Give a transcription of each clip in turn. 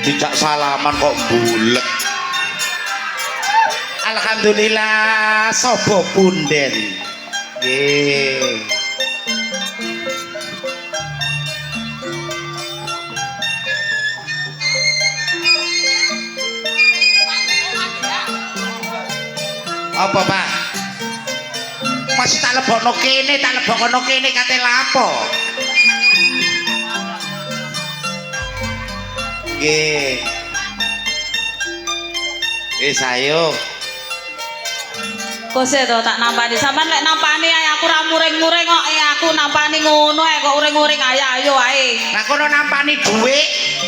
Dijak salaman kok bulet. Alhamdulillah sobo punden. Nggih. Apa, Pak? Masih tak lebokno kene kate lapo. Nggih. Sayo. Kose to tak nampani. Sampeyan lek nampani ae aku ra muring-muring kok aku nampani ngono ae kok uring-uring ayo ae. Lah kono nampani dhuwit.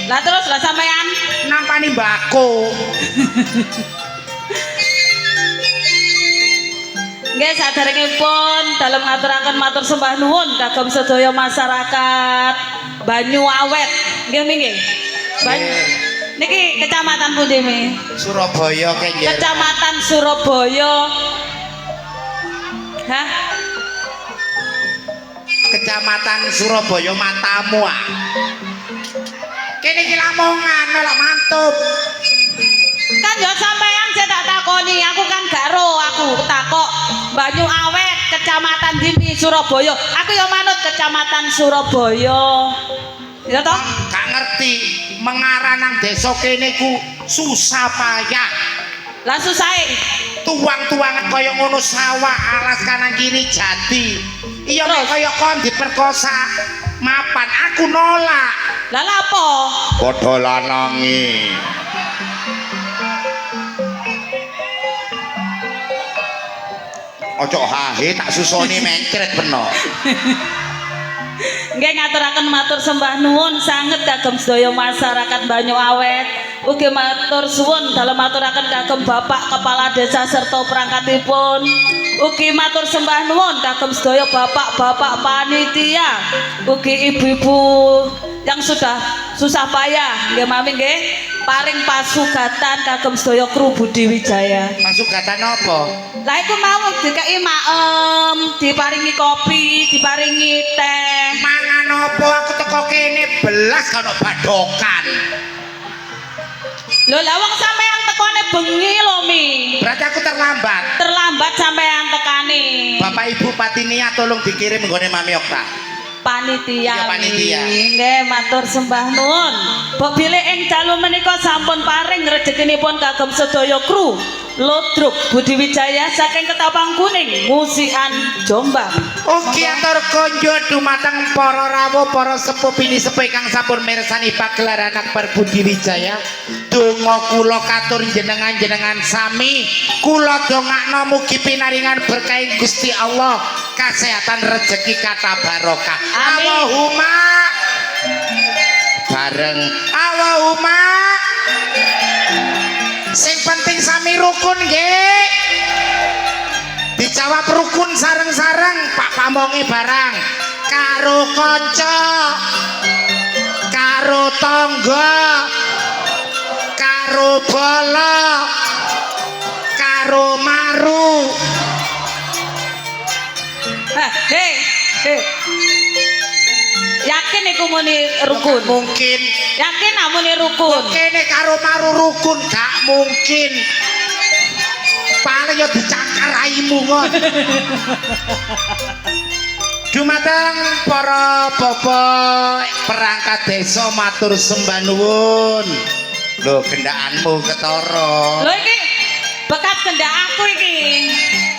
Lah terus lah sampean Nampani mbako. nggih saderengipun dalem ngaturaken matur sembah nuwun kagem sedaya masyarakat Banyu Awet. Nggih nggih. Niki kecamatan pundi mi? Surabaya kengger. Kecamatan Surabaya. Hah? Kecamatan Surabaya matamu ah. Kene iki Lamongan lho mantub. Kan yo sampean saya tak takoni, aku kan gak ro, aku takok Banyu Awet kecamatan Dimpi Surabaya. Aku yo manut kecamatan Surabaya. Ya toh? Gak ngerti mengarah nang desa kene ku susah payah. Lah susahe. Tuang-tuangan kaya ngono sawah alas kanan kiri jadi. Iya nek kaya kon diperkosa mapan aku nolak. Lah lapo? Padha lanange. Ojo hahe tak susoni mencret beno. Nggih ngaturaken matur sembah nuwun sanget kagem sedaya masyarakat Banyu Awet. Ugi matur suwun dalem maturaken kagem Bapak Kepala Desa serta perangkatipun. Ugi matur sembah nuwun kagem sedaya bapak-bapak panitia. Ugi ibu-ibu yang sudah susah payah nggih mami nggih paring pasugatan kagem sedaya kru Budi Wijaya. Pasugatan apa? Lah iku mau dikai maem, diparingi kopi, diparingi teh. Mangan apa aku teko kene belas kono badokan. Lho lah wong sampean tekone bengi lho Mi. Berarti aku terlambat. Terlambat sampean tekane. Bapak Ibu Patinia tolong dikirim nggone Mami Okta. Panitia. Iya, panitia. Nggih matur sembah nuwun. Mbok bilih ing dalu menika sampun paring rezekinipun kagem sedaya kru Lodruk Budi Wijaya saking Ketapang Kuning, Musikan Jombang. Ugi atur konjo dumateng para rawuh para sepuh bini sepuh ingkang sampun mirsani pagelaran Akbar Budi Wijaya. Donga kula katur jenengan sami, kula dongakno mugi pinaringan berkah Gusti Allah, kesehatan rezeki kata barokah. Amin. Allahumma bareng Allahumma. Sing penting sami rukun nggih. Dijawab rukun sareng-sareng Pak Pamonge barang karo kanca, karo tangga, karo bola, karo maru. Hei. Yakin iku muni rukun? Mungkin. Yakin amune rukun? Kene karo maru rukun gak mungkin. Paling ya dicakar raimu kon. Dumateng para bapak perangkat desa matur sembah nuwun. Lho kendhaanmu ketara. Lho iki bekas kendak aku iki.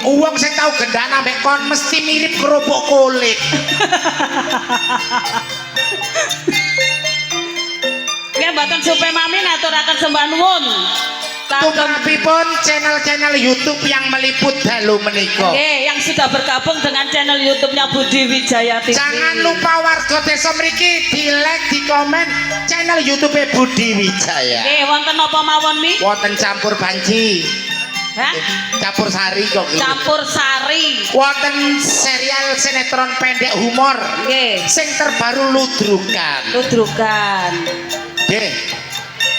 Uang sing tau gendaan ambek kon mesti mirip kerupuk kulit. Nggih mboten supe mami ngaturaken sembah nuwun. Tumrapipun channel-channel YouTube yang meliput dalu menika. Nggih, yang sudah bergabung dengan channel YouTube-nya Budi Wijaya TV. Jangan lupa warga desa mriki di-like, di-komen channel YouTube Budi Wijaya. Nggih, wonten apa mawon Mi? Wonten campur banji. Hah? Campur sari kok. Campur sari. Wonten serial sinetron pendek humor Nggih. sing terbaru Ludrukan. Ludrukan. Nggih.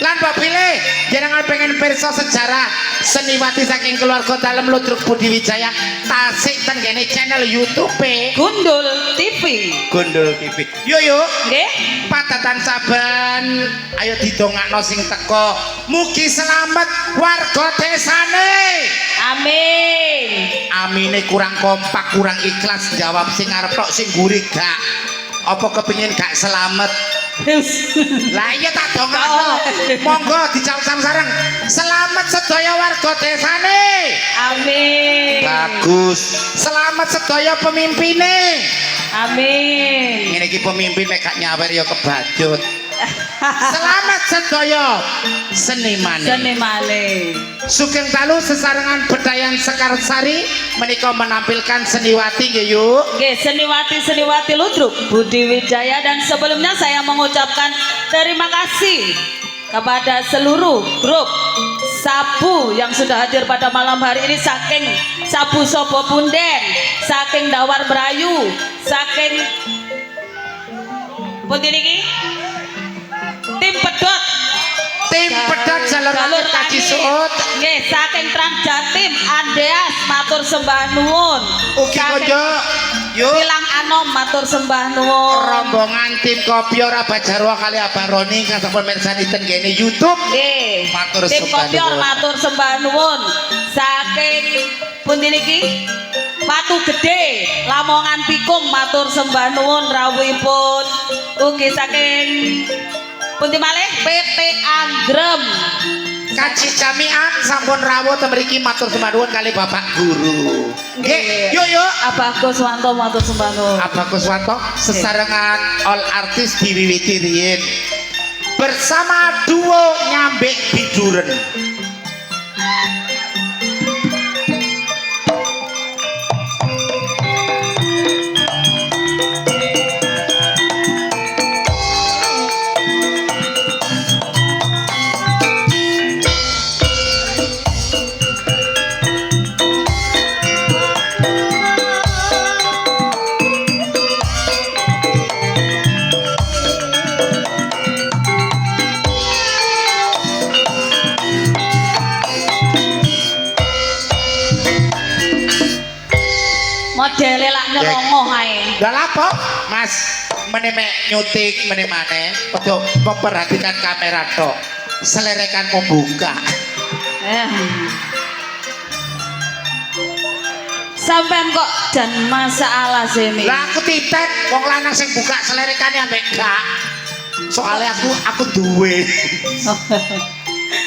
Lan Mbak Pilih, jenengan pengen pirsa sejarah seniwati saking keluarga dalem Ludruk Budi Wijaya tasik ten kene channel YouTube Gundul TV. Gundul TV. Yo yo, Nggih. padatan saben ayo didongakno sing teko. Mugi selamat warga desane. Amin. Amine kurang kompak, kurang ikhlas jawab sing arep tok sing gurih gak. Apa kepengin gak selamat? Lah iya tak dongakno. Monggo dijawab sareng. Selamat sedaya warga desane. Amin. Bagus. Selamat sedaya pemimpine. Amin. Ngene iki pemimpin nek gak nyawer ya kebajut. Selamat sedaya senimane. Senimane. Sugeng dalu sesarengan Bedayan Sekarsari menika menampilkan seniwati nggih yuk. Oke, seniwati Ludruk Budi Wijaya, dan sebelumnya saya mengucapkan terima kasih kepada seluruh grup Sabu yang sudah hadir pada malam hari ini, saking Sabu Sobo Punden, saking Dawar Brayu, saking Pundi niki? Tim Pedot. Tim Pedot Jalur Langit Kaji Suut. Nggih, saking Trans Jatim Andeas matur sembah nuwun. Ugi konjo yuk. Bilang Anom matur sembah nuwun. Rombongan tim Kopior Abah Jarwo kali Abah Roni kang sampun mirsani ten kene YouTube. Nggih. Matur Tim sembah Kopior nuwun. matur sembah nuwun. Saking pundi niki? Watu Gede, Lamongan Pikung matur sembah nuwun rawuhipun. Ugi saking pundi malih PT Anggrem. Kaji Jamian sampun rawuh ten mriki matur sembah nuwun kali Bapak Guru. Nggih, yuk yuk. Abah Kuswanto matur sembah nuwun. Abah Kuswanto sesarengan all artis diwiwiti riyin bersama duo Nyambek Biduren. Modele lak nyelongoh ae. Lah apa, Mas? Menemek nyuting menemane, ojo memperhatikan kamera tok. Selerekan membuka. Sampean kok dan masalah sini. Lah aku titek wong lanang sing buka selerekane ambek gak. Soalnya aku duwe.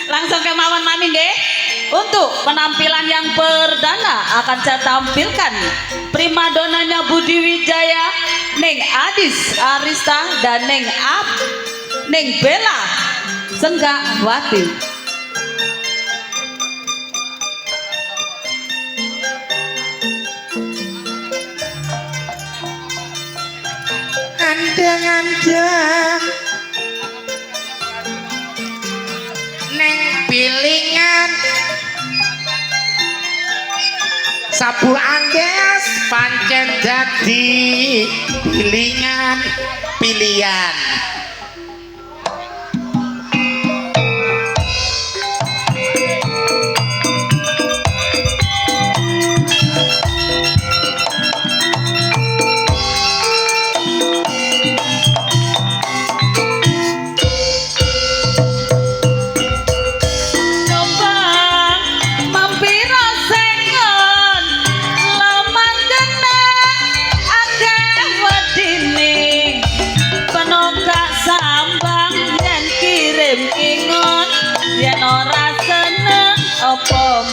Langsung ke mawon mami nggih. Untuk penampilan yang perdana akan saya tampilkan primadonanya Budi Wijaya, Neng Adis Arista dan Neng Bella Senggawati. Andeng-andeng Neng pilingan Sabu Andes pancen dadi pilingan pilihan.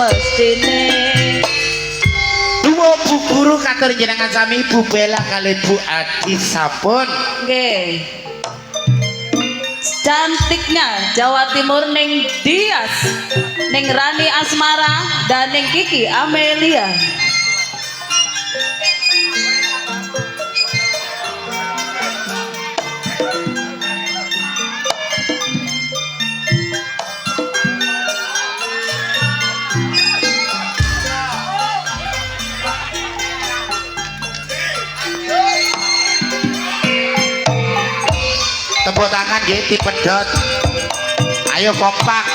Mestine Duo Bu Guru katur jenengan sami Bu Bella kali Bu Adi sampun nggih. Cantiknya Jawa Timur Neng Dias, Neng Rani Asmara dan Neng Kiki Amelia. tangan nggih dipedhot. Ayo kompak.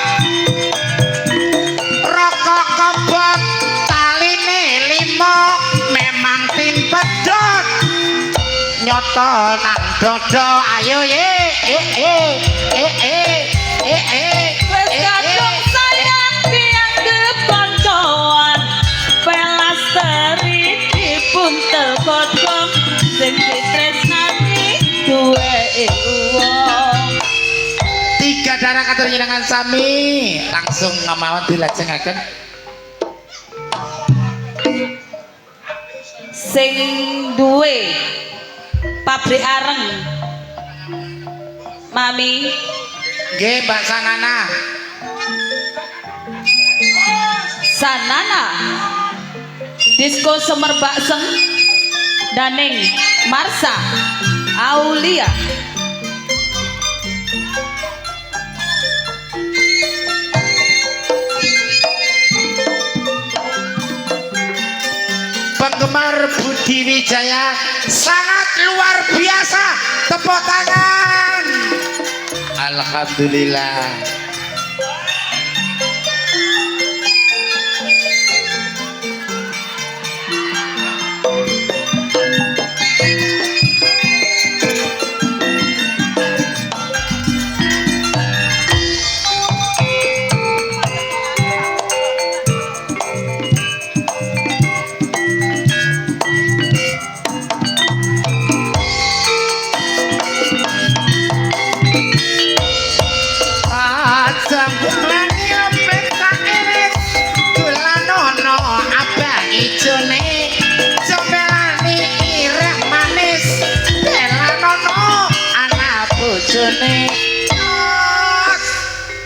Rokok kebot taline 5 memang tin pedhot. Nyotol nang dodo ayo ye Wes kadung sayang dianggep koncoan pelasteri dipun telpon sing ditresnani duwe wong 3 darah katur njenengan sami langsung ngamawan dilajengaken sing duwe pabrik areng Mami nggih Mbak Sanana Sanana Disko Semerbak Seng Daning Marsa Aulia penggemar Budi Wijaya sangat luar biasa, tepuk tangan. Alhamdulillah.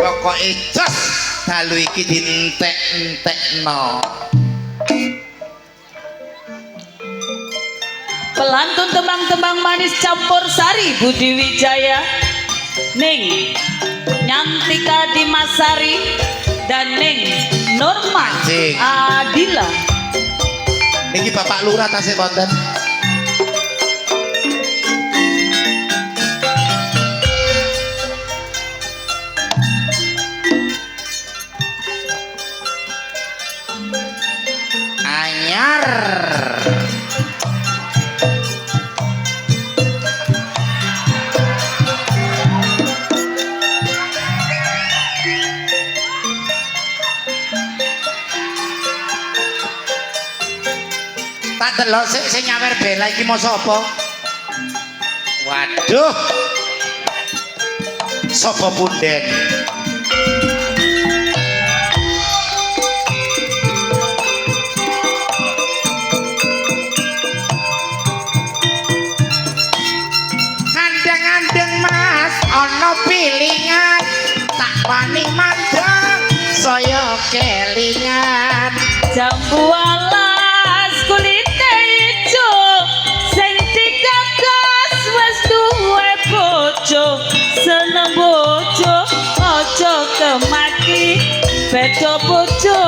Pokoke jos dalu iki dientek-entekno. pelantun tembang-tembang manis campur sari Budi Wijaya Ning Nyantika Dimasari dan Ning Norma Anjing. Adila Niki Bapak Lurah tasih wonten. Anyar. Tak delok sing nyawer bela iki mau sapa? Waduh. Sapa punden? Andeng-andeng Mas, ana pilingan, tak wani mandang, saya kelingan. jambu alas kulite ijo sing digagas wis duwe bojo seneng bojo aja kemaki beda bojo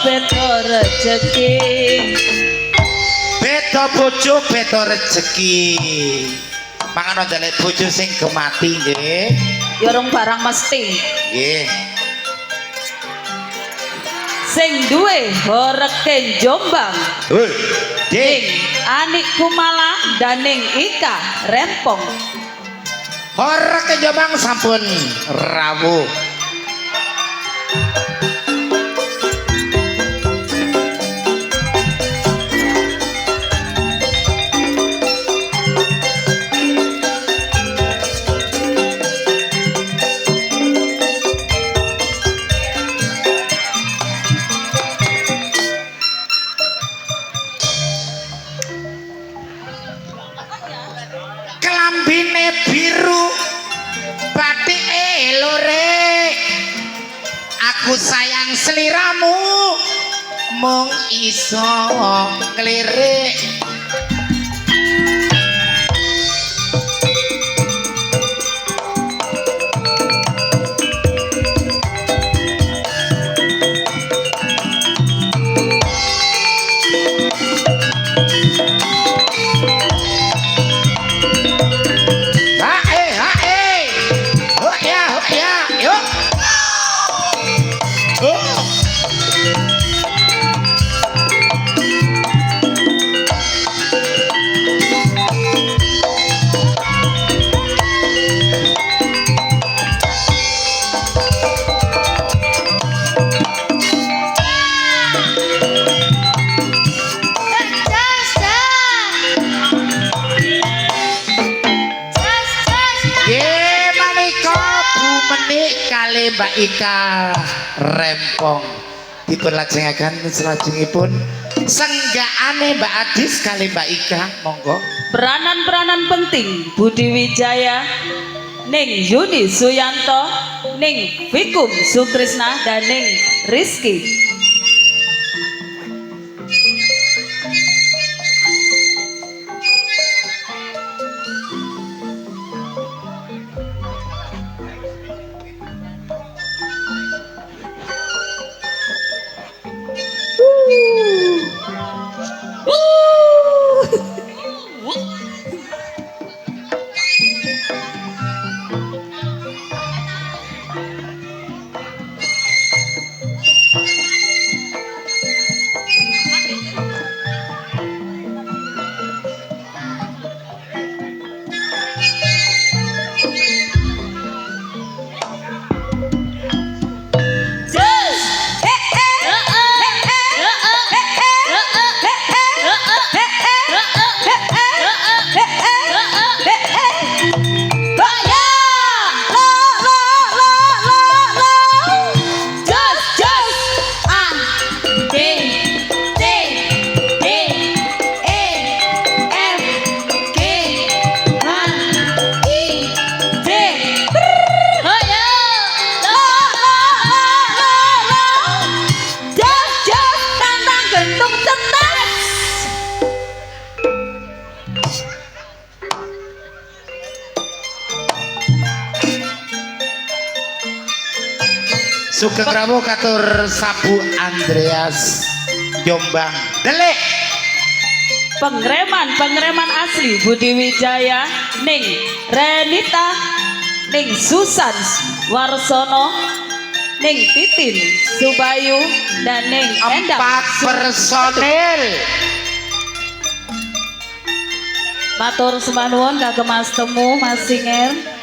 beda rejeki Beda bojo beda rejeki. Mangan ndelek bojo sing gemati nggih. ya rong barang mesti Nggih. sing duwe horeke Jombang Hul. Ding Ding. Anik Kumala Daning Ika Rempong Horek ke Jombang sampun rawuh. Kelambine biru batike lore aku sayang seliramu mung iso ngelirik menika Bu Menik kali Mbak Ika Rempong dipun lajengaken salajengipun senggaane Mbak Adis kali Mbak Ika monggo. Peranan-peranan penting Budi Wijaya, Ning Yuni Suyanto, Ning Vikum Sukrisna dan Ning Rizky. Sugeng rawuh katur Sabu Andreas Jombang Delik. Pengreman asli Budi Wijaya, Ning Renita, Ning Susan Warsono, Ning Titin Subayu dan Ning Endang. 4 personil. Matur sembah nuwun kagem Mas Temu Mas Singer.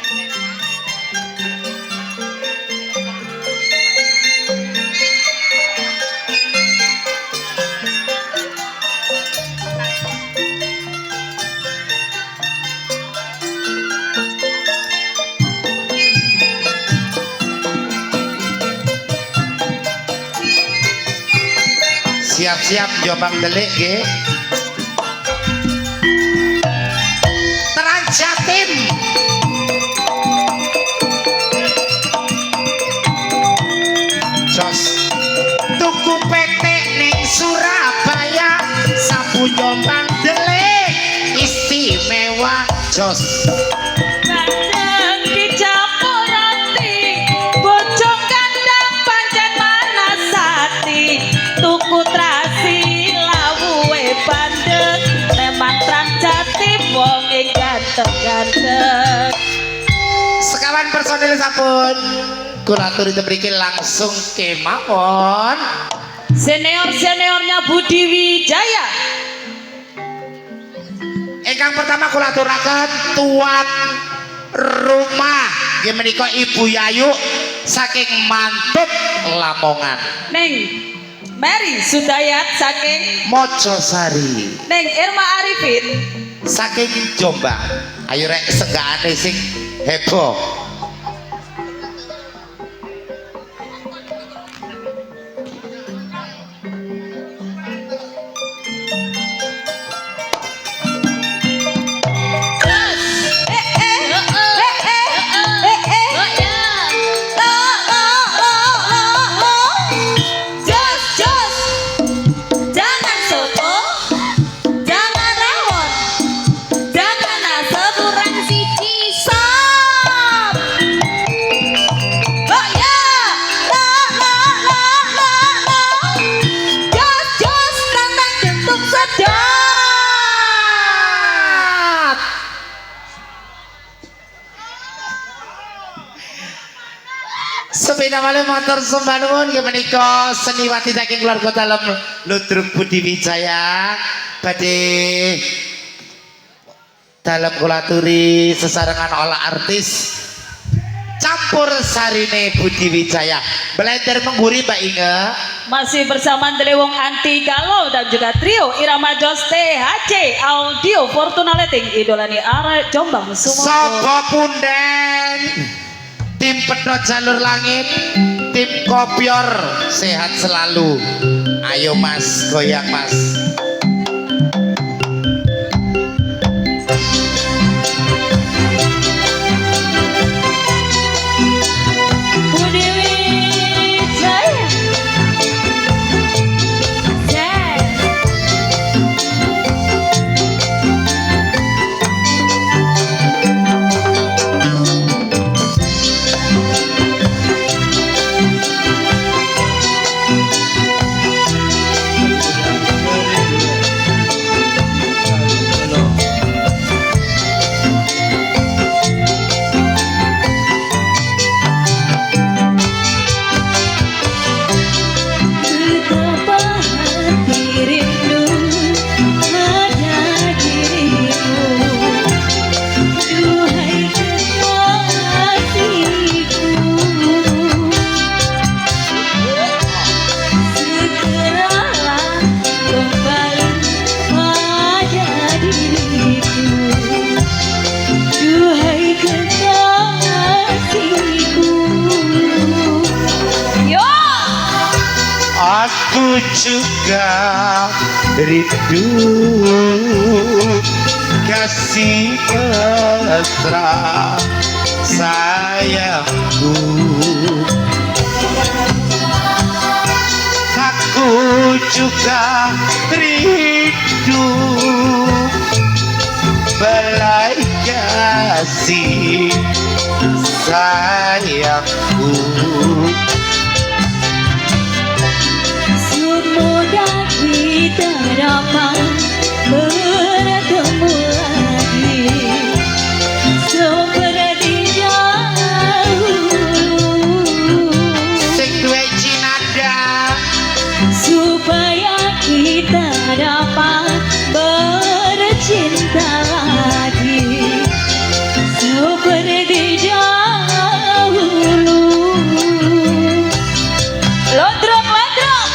Siap-siap Jombang Delik nggih. Jatim jos tuku petek ning Surabaya Sabu Jombang Delik istimewa jos. Kadang dicampur roti bojong kandang pancen manasati tuku trasi lawuhe bandeng memang Trans Jatim wong ganteng. Sekawan personil sampun kula aturi mriki langsung kemawon. Seniornya Budi Wijaya. Ingkang pertama kula aturaken tuan rumah nggih menika Ibu Yayu saking Mantub Lamongan. Ning Mary Sudayat saking Mojosari. Ning Irma Arifin saking Jombang. Ayo rek senggaane sing heboh. Sepeda malih motor sembah nuwun nggih menika seniwati saking keluarga dalem Ludruk Budi Wijaya badhe dalem kula aturi sesarengan olah artis campur sarine Budi Wijaya blender mengguri Mbak Inge. Masih bersama Delewong Anti Galau dan juga trio Irama Jos THC Audio Fortuna Letting idolani arek Jombang Sopo punden Pedho Jalur Langit, tim Kopior sehat selalu. Ayo Mas, goyang Mas. Budi Wijaya. Betapa hati rindu pada dirimu, duhai kekasihku. Segeralah kembali pada diriku, duhai kekasihku. Yo! Aku juga rindu kasih mesra sayangku. Aku juga rindu belai kasih sayangku. Semoga kita dapat bertemu lagi seperti dahulu, Sing duwe cinanda supaya kita dapat bercinta lagi seperti dahulu. Lodrok, lodrok.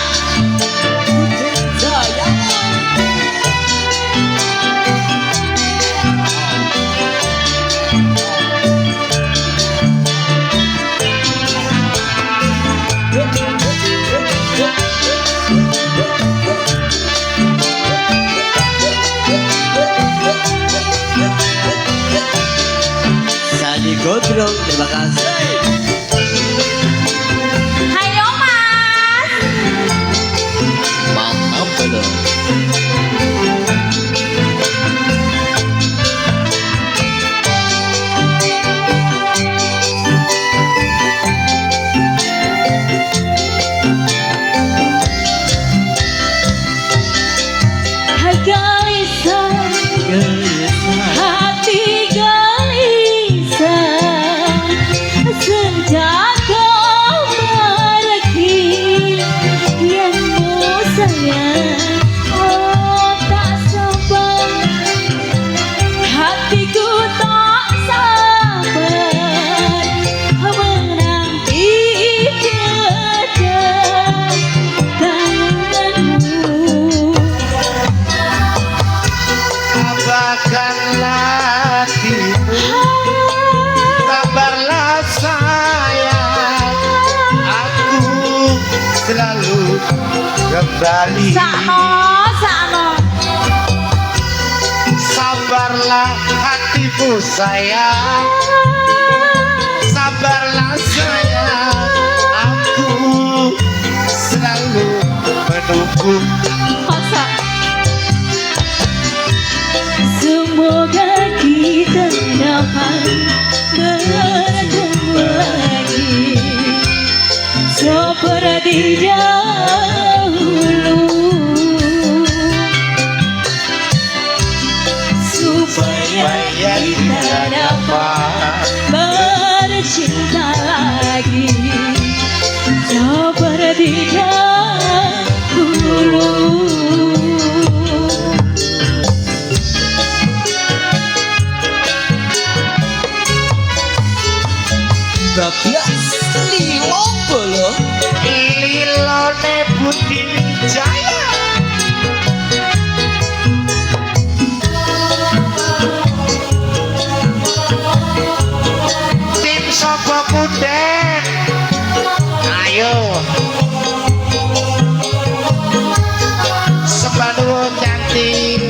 Sani Godrong, terima kasih. Hayo Mas. Mantap betul. Hai gelisah, hati gelisah sejak kau pergi, yang sayang, oh tak sabar, hatiku tak sabar menanti kedatanganmu. Sabarkanlah hatimu, sabarlah sayang. Aku selalu kembali. Sakno. Sabarlah hatimu sayang, sabarlah sayang. Aku selalu menunggu. Semoga kita dapat bertemu lagi seperti dahulu, supaya kita dapat bercinta lagi seperti dahulu. Bagas lilo bolo. Lilone Budi Wijaya. Tim sapa kunden ayo sembah cantik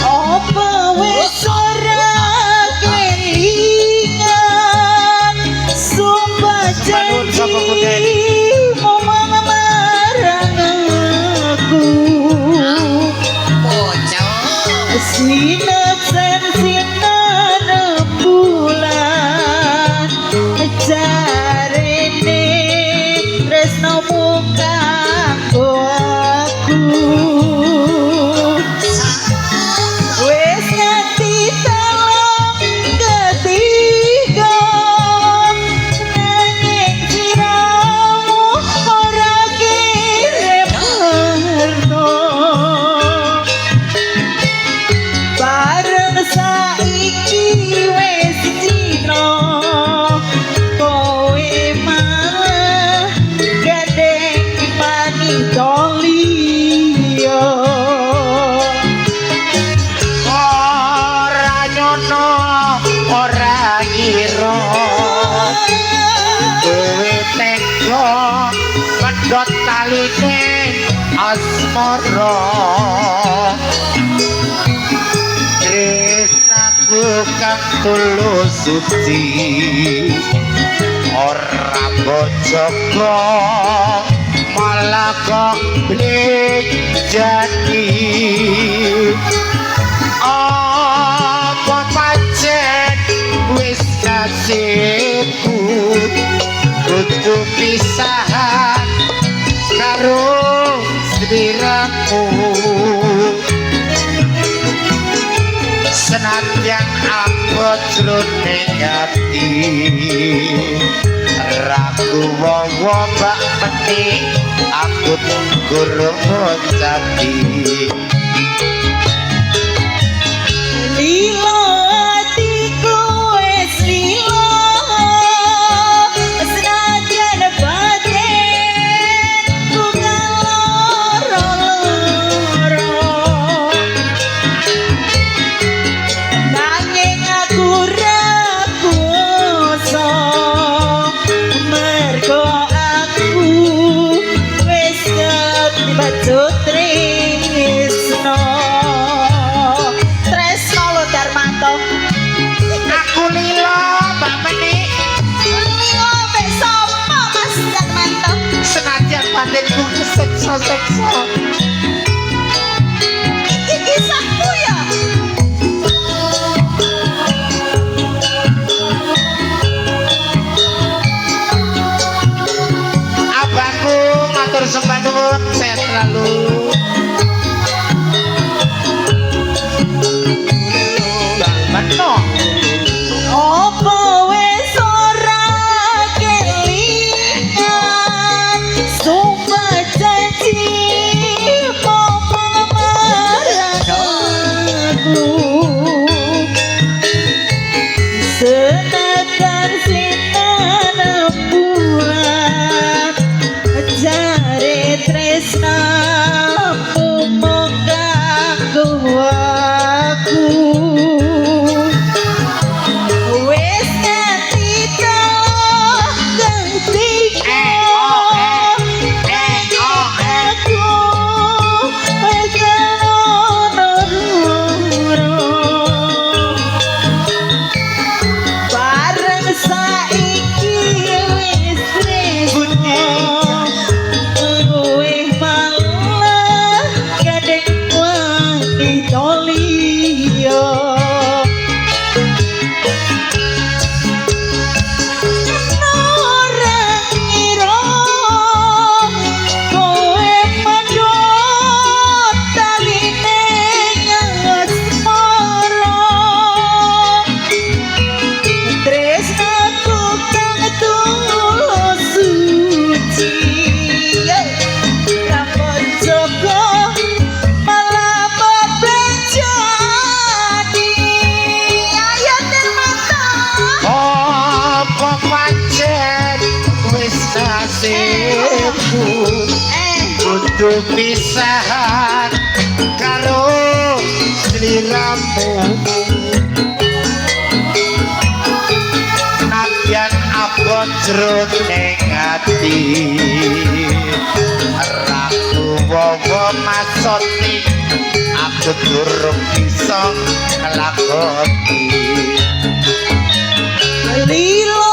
Apa wis ora kelingan sumpah janji momong marang aku sinet sen sinar bulan jarene tresnomu kanggo aku wis nganti talang ketiga nanging siramu ora kirim harta bareng saiki wis dina kowe malah gandeng manita liya ora nyono ora ngira kowe tega pedhot taline asmara tresnaku kang tulus suci ora bojogo malah kok jadi apa pancen wis nasibku kudu pisahan karo sliramu senadyan abot jroning ati ragu wawa bak meni aku gurung jati lilo atiku wis lilo senadyan batin bukan loro-loro nanging aku rakusa mergo aku wis kebacut tresno tresno lo Darmanto aku lilo mbak meni lilo mek sapa Mas Darmanto senadyan batinku keseksa-seksa iki kisahku ya abangku matur sembah nuwun sehat selalu Bang Bano apa wis ora kelingan sumpah janji momong marang aku senajan sinar bulan jare tresnamu mung kanggo aku wis nganti talang ketiga aku wis ono bareng saiki wis tresno kowe malah gandeng wanita liya ora ngira kowe medhot taline asmara tresnaku kang tulus suci rapor joko malah beblejani ayo Darmanto apa pancen wis nasibku kudu pisahan karo sliramu jroning ati raku wawa masoti aku durung bisa nglakoni Lilo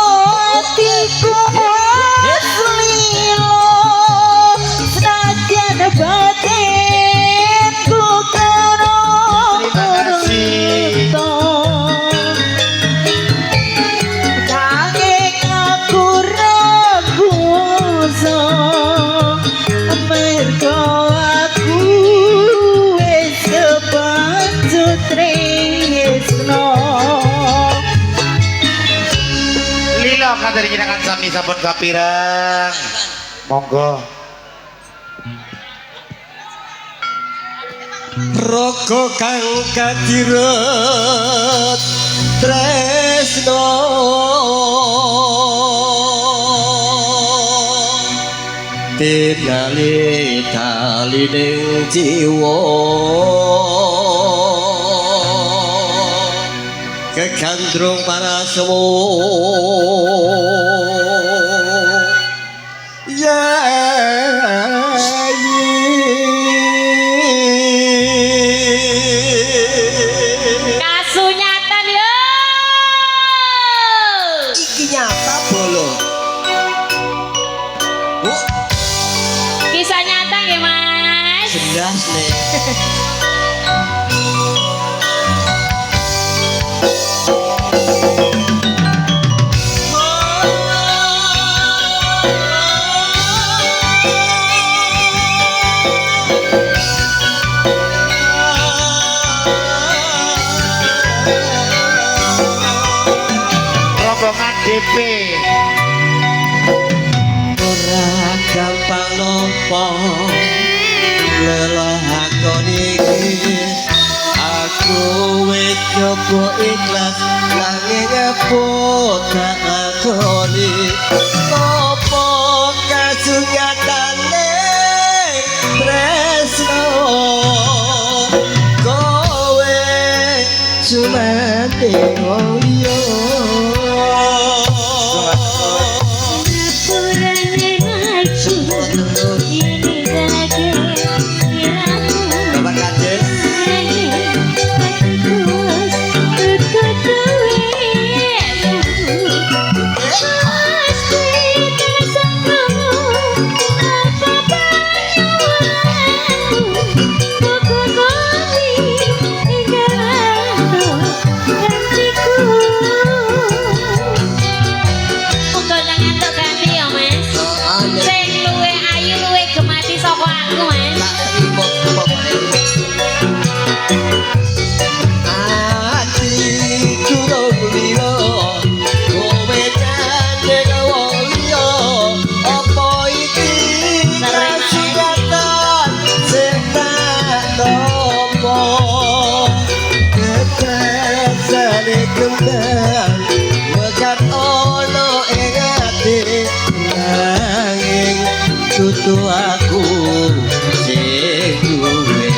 tikus lilo senajan batinku kerong Kanging aku ragusa mergo aku wis kebancut tresno Lilo kateri jenengan sami sampun kapirang monggo Raga kang kadiret tresno tingali dalining jiwa kegandrung parasewo kasunyatan yo iki nyata bolo kisah nyata ya mas jelas nih rombongan DP ora gampang nopo lelakon iki aku wis coba ikhlas nanging apa tak akoni apa kasunyatane tresno kowe cuma wong liya Bapak Kades kudu aku sing duwe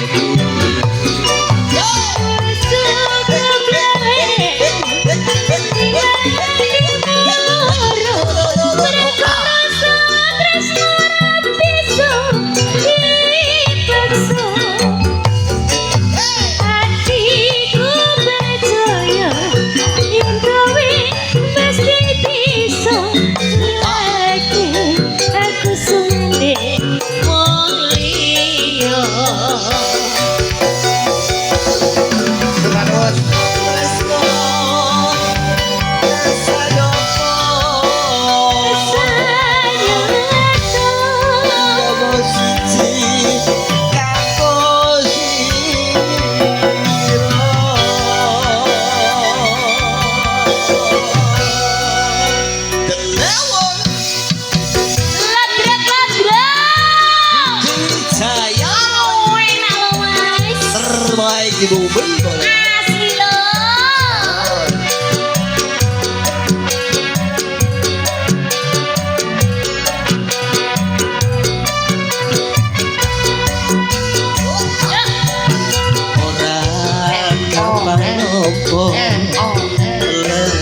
asli lo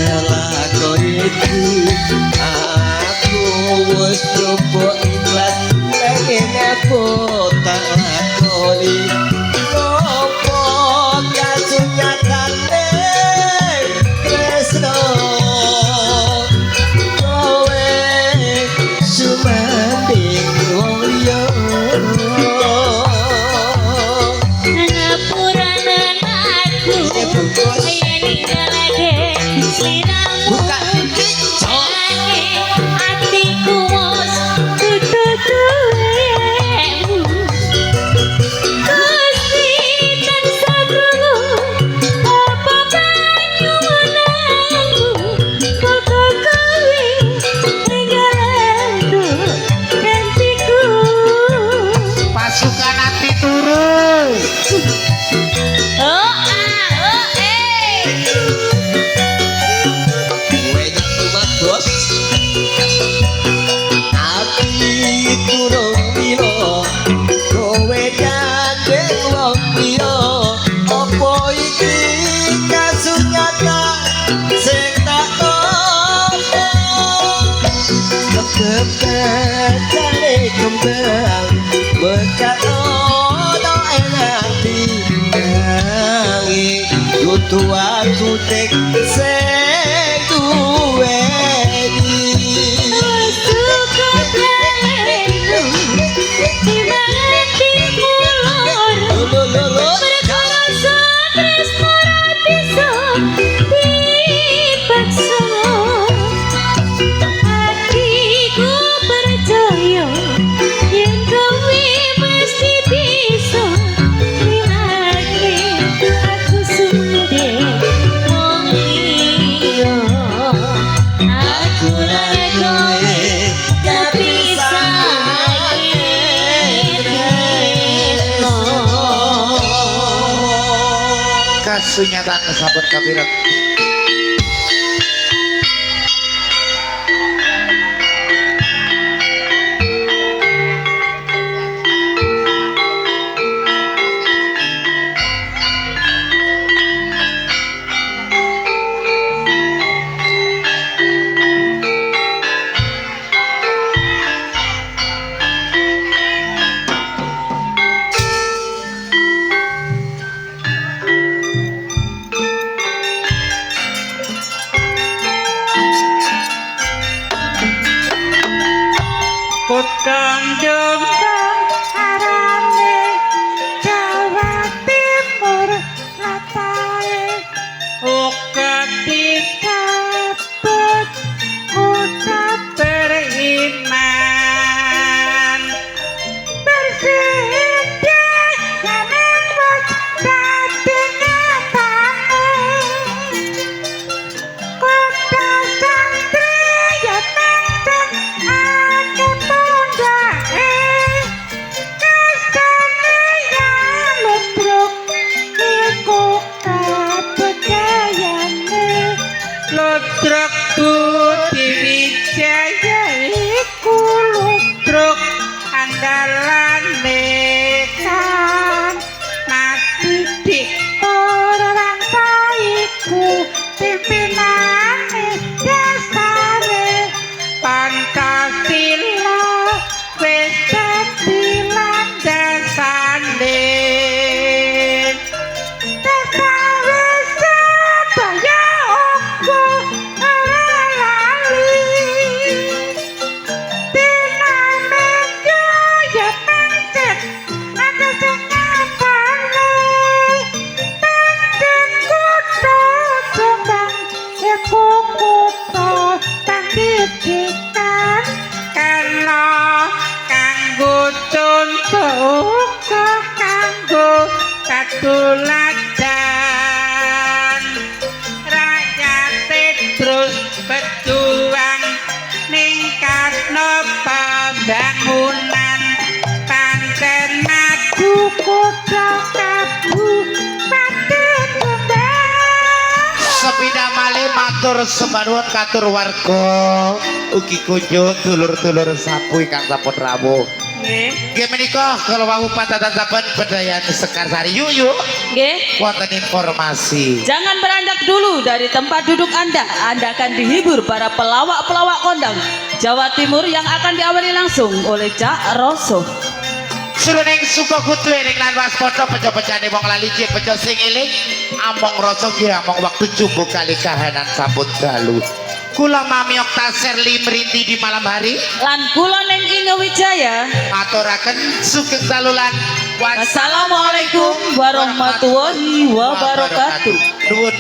Lelakon itu buka cicok Atiku wis dudu duwemu Gusti tansah krungu apa panyuwunanmu Koko kowe ninggalanku gantiku Pasukan ati turu. Wedak tumat bos Ati turung piro Kowe gandeng wong piro Apa iki kasunyatan Sing tak tompo Kebebetane kembang Bekat ono enati Nanging Dudu aku tek sing duweni Cukup lelu di hatiku loro Perkara tresno ra bisa dipaksa Hatiku percaya yen kowe mesti bisa nilai aku sendiri wong liya aku ora kowe tapi Kasunyatan sampun kapira. Kutang Jombang arane Jawa Timur latae uga dikabut kota beriman bersedia jangan buat dadi nyatane kota santri ya menten ake pundake kastane ya ludruk iku kabudayane ludruk budi wijaya iku ludruk andalane kan Didik orang iku pimpinane dasare Pancasila wis dadi landasane wis sedaya opo ora lali dinamika ya pancet ada sing ngapalne pancen kutha Jombang iku kutha pendidikan karena kanggo contoh uga kanggo kaduladan rakyate terus berjuang ningkatno pembangunan pancen aku kutha Kabupaten Jombang Sepida malih matur sembahun katur warga ugi kunjung dulur-dulur sapu ingkang sampun rawuh. nggih Nggih menika kalau wau patatan saben bedayan Sekarsari yuk Nggih. wonten informasi. Jangan beranjak dulu dari tempat duduk Anda. Anda akan dihibur para pelawak-pelawak kondang Jawa Timur yang akan diawali langsung oleh Cak Roso. Suruning suka kutu ning lan waspada pejo-pejane wong lali jek pejo sing eling among rasa nggih among waktu jumbo kali kahanan sampun dalu. Kula mamiok taser limriti di malam hari Lan kula ning Inge Wijaya. aturaken sugeng dalulan. Wassalamualaikum warahmatullahi wabarakatuh. Nuwun